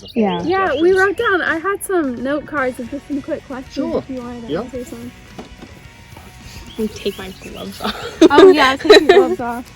as a Yeah. Yeah, we wrote down, I had some note cards of just some quick questions Sure. if you wanted to Yep. answer some. Let me take my gloves off. Oh yeah, take your gloves off.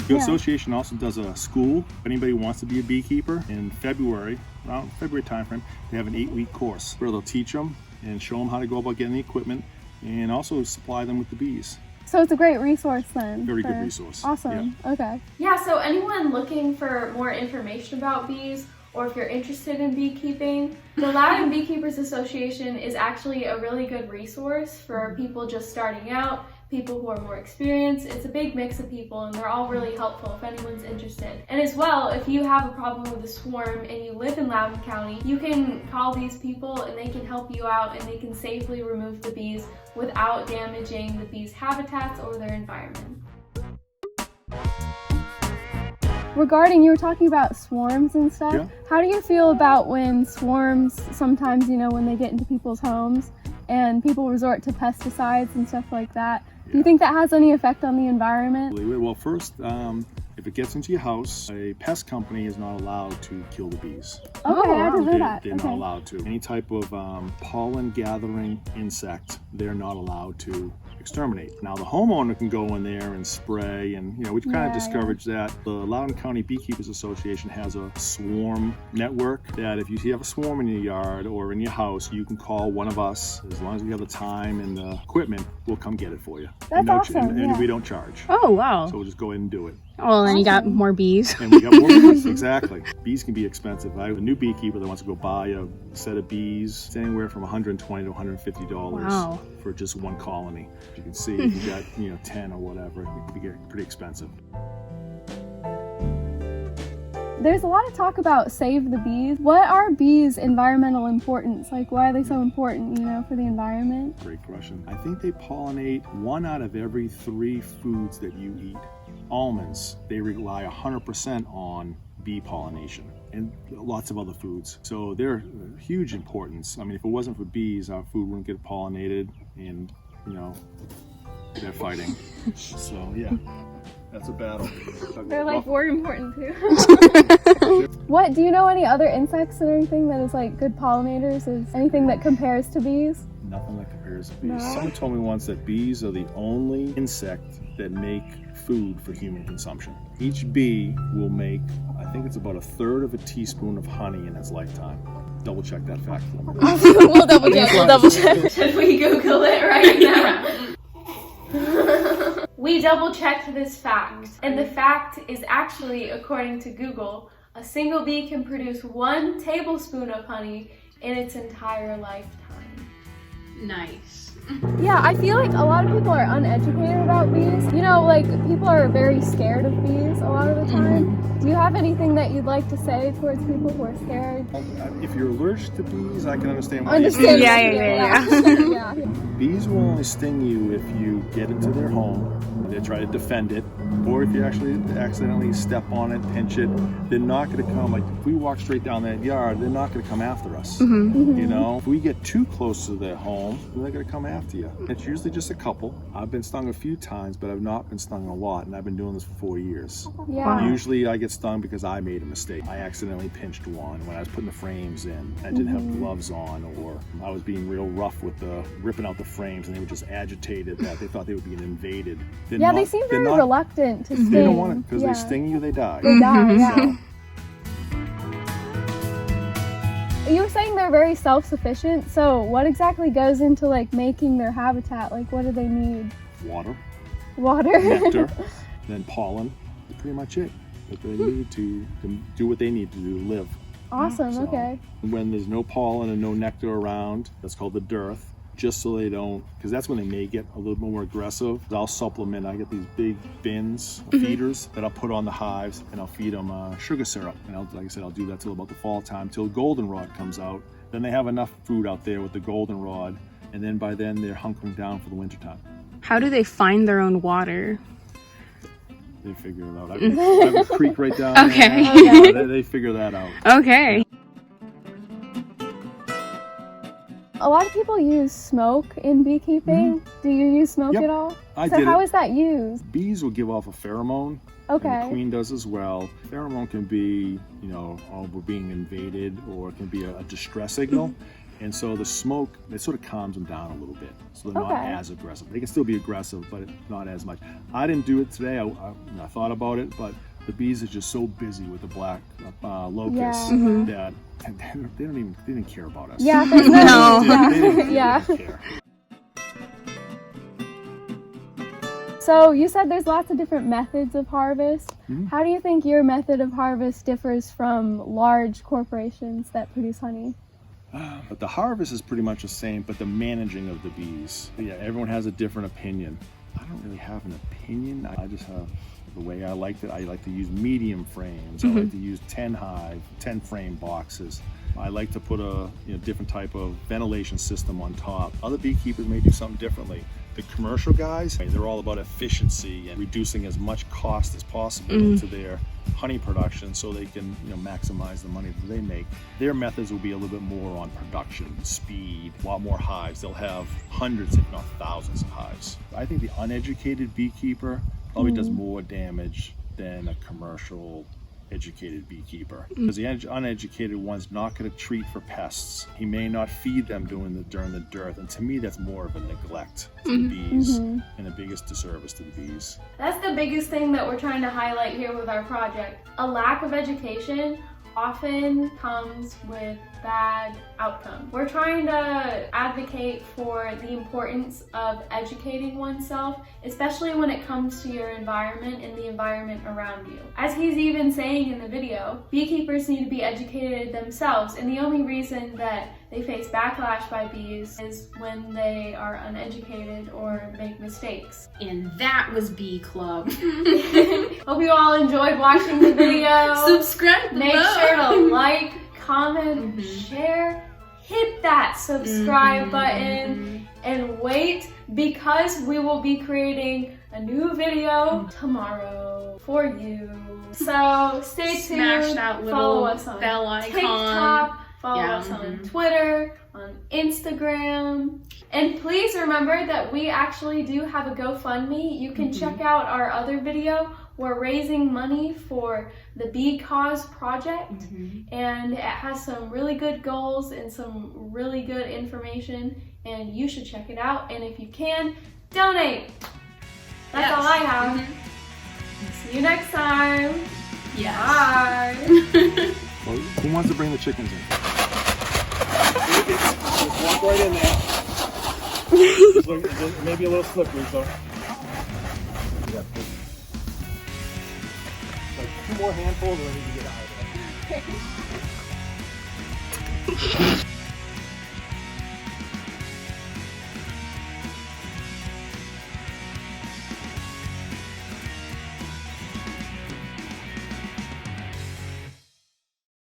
The association also does a school. If anybody wants to be a beekeeper in February, around February timeframe, they have an 8-week course where they'll teach them and show them how to go about getting the equipment and also supply them with the bees. So it's a great resource then. Very good resource. Awesome. Yeah. Okay. Yeah, so anyone looking for more information about bees, or if you're interested in beekeeping, the Loudoun Beekeepers Association is actually a really good resource for people just starting out, people who are more experienced. It's a big mix of people and they're all really helpful if anyone's interested. And as well, if you have a problem with a swarm and you live in Loudoun County, you can call these people and they can help you out and they can safely remove the bees without damaging the bees' habitats or their environment. Regarding, you were talking about swarms and stuff. Yeah. How do you feel about when swarms, sometimes, you know, when they get into people's homes and people resort to pesticides and stuff like that? Do you think that has any effect on the environment? Well, first, if it gets into your house, a pest company is not allowed to kill the bees. Okay, I didn't know that. They're not allowed to. Any type of pollen gathering insect, they're not allowed to exterminate. Now the homeowner can go in there and spray, and we've kind of discouraged that. The Loudoun County Beekeepers Association has a swarm network that if you have a swarm in your yard or in your house, you can call one of us. As long as we have the time and the equipment, we'll come get it for you. That's awesome. And we don't charge. Oh, wow. So we'll just go ahead and do it. Well, then you got more bees. And we got more bees, exactly. Bees can be expensive. I have a new beekeeper that wants to go buy a set of bees. It's anywhere from $120 to $150 for just one colony. You can see if you got 10 or whatever, it can get pretty expensive. There's a lot of talk about save the bees. What are bees' environmental importance? Like, why are they so important, for the environment? Great question. I think they pollinate 1 out of every 3 foods that you eat. Almonds, they rely 100% on bee pollination and lots of other foods. So they're huge importance. I mean, if it wasn't for bees, our food wouldn't get pollinated and, they're fighting. So yeah, that's a battle. They're like more important too. What, do you know any other insects or anything that is like good pollinators? Is anything that compares to bees? Nothing that compares to bees. No. Someone told me once that bees are the only insect that make food for human consumption. Each bee will make, I think it's about 1/3 of a teaspoon of honey in its lifetime. Double check that fact for me. We'll double check. Should we Google it right now? We double checked this fact, and the fact is actually, according to Google, a single bee can produce 1 tablespoon of honey in its entire lifetime. Nice. Yeah, I feel like a lot of people are uneducated about bees. People are very scared of bees a lot of the time. Do you have anything that you'd like to say towards people who are scared? If you're allergic to bees, I can understand why. Yeah. Bees will only sting you if you get into their home, they try to defend it, or if you actually accidentally step on it, pinch it. They're not going to come, like if we walk straight down that yard, they're not going to come after us. If we get too close to their home, they're going to come after you. It's usually just a couple. I've been stung a few times, but I've not been stung a lot, and I've been doing this for 4 years. Yeah. Usually I get stung because I made a mistake. I accidentally pinched one when I was putting the frames in. I didn't have gloves on, or I was being real rough with ripping out the frames, and they were just agitated that they thought they were being invaded. They seem very reluctant to sting. They don't want it, because they sting you, they die. They die, yeah. So. You were saying they're very self-sufficient, so what exactly goes into making their habitat? What do they need? Water, Nectar, then pollen. That's pretty much it. What they need to do what they need to do to live. Awesome, So, okay. When there's no pollen and no nectar around, that's called the dearth. Just so they don't, because that's when they may get a little more aggressive. I'll supplement. I get these big bins, feeders that I'll put on the hives, and I'll feed them sugar syrup. And like I said, I'll do that till about the fall time, till goldenrod comes out. Then they have enough food out there with the goldenrod, and then by then they're hunkering down for the winter time. How do they find their own water? They figure it out. I have a creek right down there. They figure that out. Okay. A lot of people use smoke in beekeeping. Do you use smoke Yep. at all? I So did how it. is that used? Bees will give off a pheromone. And the Okay. queen does as well. Pheromone can be, oh, we're being invaded, or it can be a distress signal. And so the smoke, it sort of calms them down a little bit. So they're not Okay. as aggressive. They can still be aggressive, but not as much. I didn't do it today. I thought about it, but the bees are just so busy with the black locust that they didn't care about us. Yeah, there's No. They Yeah. didn't care. So you said there's lots of different methods of harvest. Mhm. How do you think your method of harvest differs from large corporations that produce honey? But the harvest is pretty much the same, but the managing of the bees. Yeah, everyone has a different opinion. I don't really have an opinion. I just have the way I like it. I like to use medium frames. I like to use 10 frame boxes. I like to put a different type of ventilation system on top. Other beekeepers may do something differently. The commercial guys, they're all about efficiency and reducing as much cost as possible into their honey production so they can maximize the money that they make. Their methods will be a little bit more on production, speed, a lot more hives. They'll have hundreds if not thousands of hives. I think the uneducated beekeeper probably does more damage than a commercial educated beekeeper, because the uneducated one's not going to treat for pests. He may not feed them during the dearth, and to me that's more of a neglect to the bees and the biggest disservice to the bees. That's the biggest thing that we're trying to highlight here with our project. A lack of education often comes with bad outcomes. We're trying to advocate for the importance of educating oneself, especially when it comes to your environment and the environment around you. As he's even saying in the video, beekeepers need to be educated themselves, and the only reason that they face backlash by bees is when they are uneducated or make mistakes. And that was Bee Club. Hope you all enjoyed watching the video. Subscribe Make below. sure to like, comment, share, hit that subscribe button, and wait, because we will be creating a new video tomorrow for you. So stay tuned. Smash that little follow us on bell icon. TikTok, follow Yeah, us on Twitter, on Instagram. And please remember that we actually do have a GoFundMe. You can check out our other video. We're raising money for the Bee Cause Project, and it has some really good goals and some really good information, and you should check it out. And if you can, donate. That's all I have. See you next time. Yes. Bye. Well, who wants to bring the chickens in? Just walk right in there. It may be a little slippery, so. Yeah, like 2 more handfuls and then you can get out of there.